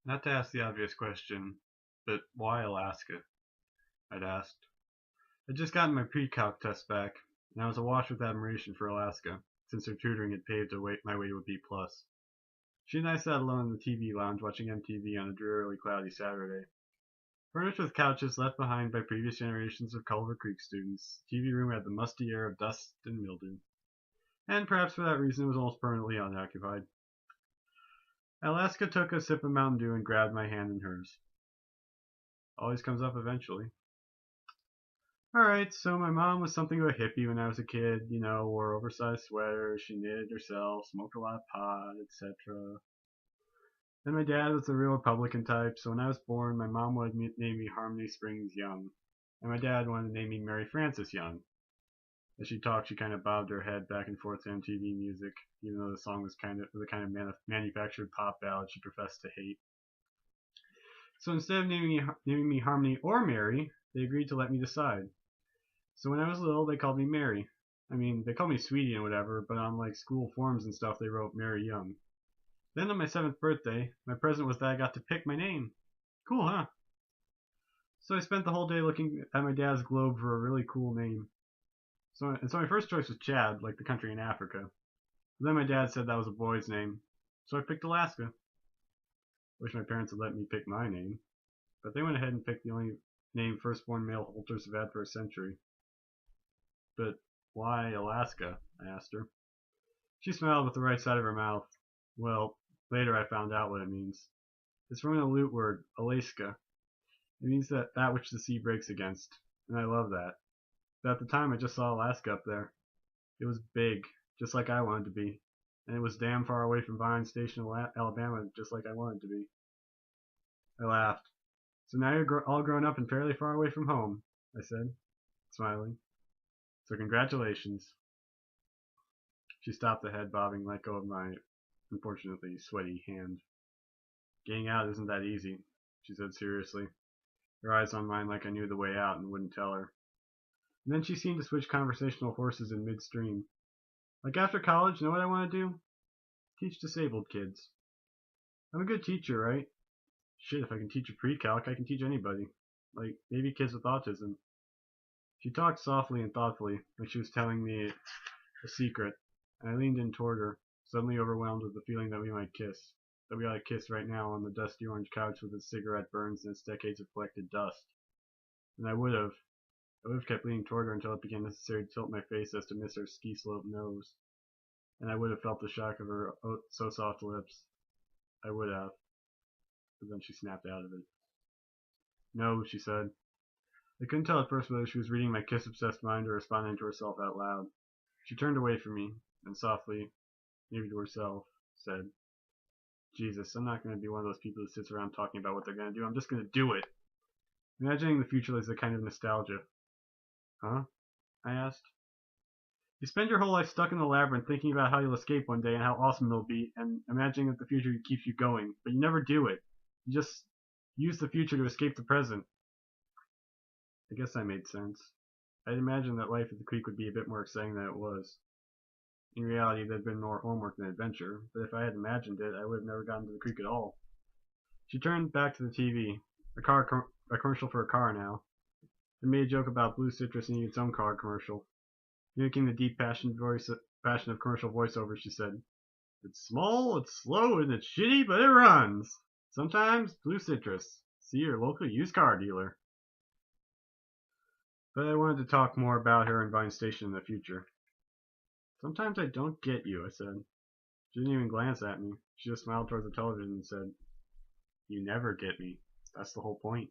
Not to ask the obvious question, but why Alaska? I'd asked. I'd just gotten my pre-calc test back, and I was awash with admiration for Alaska, since her tutoring had paved my way to a B+. She and I sat alone in the TV lounge watching MTV on a drearily cloudy Saturday. Furnished with couches left behind by previous generations of Culver Creek students, the TV room had the musty air of dust and mildew, and perhaps for that reason it was almost permanently unoccupied. Alaska took a sip of Mountain Dew and grabbed my hand in hers. Always comes up eventually. Alright, so my mom was something of a hippie when I was a kid, wore oversized sweaters, she knitted herself, smoked a lot of pot, etc. Then my dad was the real Republican type, so when I was born, my mom wanted me to name me Harmony Springs Young, and my dad wanted to name me Mary Frances Young. As she talked, she kind of bobbed her head back and forth to MTV music, even though the song was the kind of manufactured pop ballad she professed to hate. So instead of naming me Harmony or Mary, they agreed to let me decide. So when I was little, they called me Mary. I mean, they called me Sweetie and whatever, but on like school forms and stuff, they wrote Mary Young. Then on my 7th birthday, my present was that I got to pick my name. Cool, huh? So I spent the whole day looking at my dad's globe for a really cool name. So my first choice was Chad, like the country in Africa. But then my dad said that was a boy's name, so I picked Alaska. Wish my parents had let me pick my name, but they went ahead and picked the only name firstborn male holters have had for a century. But why Alaska? I asked her. She smiled with the right side of her mouth. Well, later I found out what it means. It's from an Aleut word, Alaska. It means that which the sea breaks against, and I love that. But at the time I just saw Alaska up there. It was big, just like I wanted to be, and it was damn far away from Vine Station, Alabama, just like I wanted to be. I laughed. So now you're all grown up and fairly far away from home, I said, smiling. So congratulations. She stopped the head bobbing, let go of my, unfortunately, sweaty hand. Getting out isn't that easy, she said seriously, her eyes on mine like I knew the way out and wouldn't tell her. And then she seemed to switch conversational horses in midstream. Like after college, know what I want to do? Teach disabled kids. I'm a good teacher, right? Shit, if I can teach a pre-calc, I can teach anybody. Like, maybe kids with autism. She talked softly and thoughtfully, like she was telling me a secret, and I leaned in toward her, suddenly overwhelmed with the feeling that we might kiss. That we ought to kiss right now on the dusty orange couch with its cigarette burns and its decades of collected dust. And I would have kept leaning toward her until it became necessary to tilt my face as to miss her ski slope nose. And I would have felt the shock of her so soft lips. I would have. But then she snapped out of it. No, she said. I couldn't tell at first whether she was reading my kiss-obsessed mind or responding to herself out loud. She turned away from me, and softly, maybe to herself, said, Jesus, I'm not going to be one of those people who sits around talking about what they're going to do. I'm just going to do it. Imagining the future is a kind of nostalgia. Huh? I asked. You spend your whole life stuck in the labyrinth thinking about how you'll escape one day and how awesome it'll be, and imagining that the future keeps you going, but you never do it. You just use the future to escape the present. I guess that made sense. I'd imagined that life at the creek would be a bit more exciting than it was. In reality, there'd been more homework than adventure, but if I had imagined it, I would have never gotten to the creek at all. She turned back to the TV, a commercial for a car now, and made a joke about Blue Citrus needing its own car commercial. Mimicking the deep passion of commercial voiceover, she said, It's small, it's slow, and it's shitty, but it runs. Sometimes Blue Citrus. See your local used car dealer. But I wanted to talk more about her and Vine Station in the future. Sometimes I don't get you, I said. She didn't even glance at me. She just smiled towards the television and said, You never get me. That's the whole point.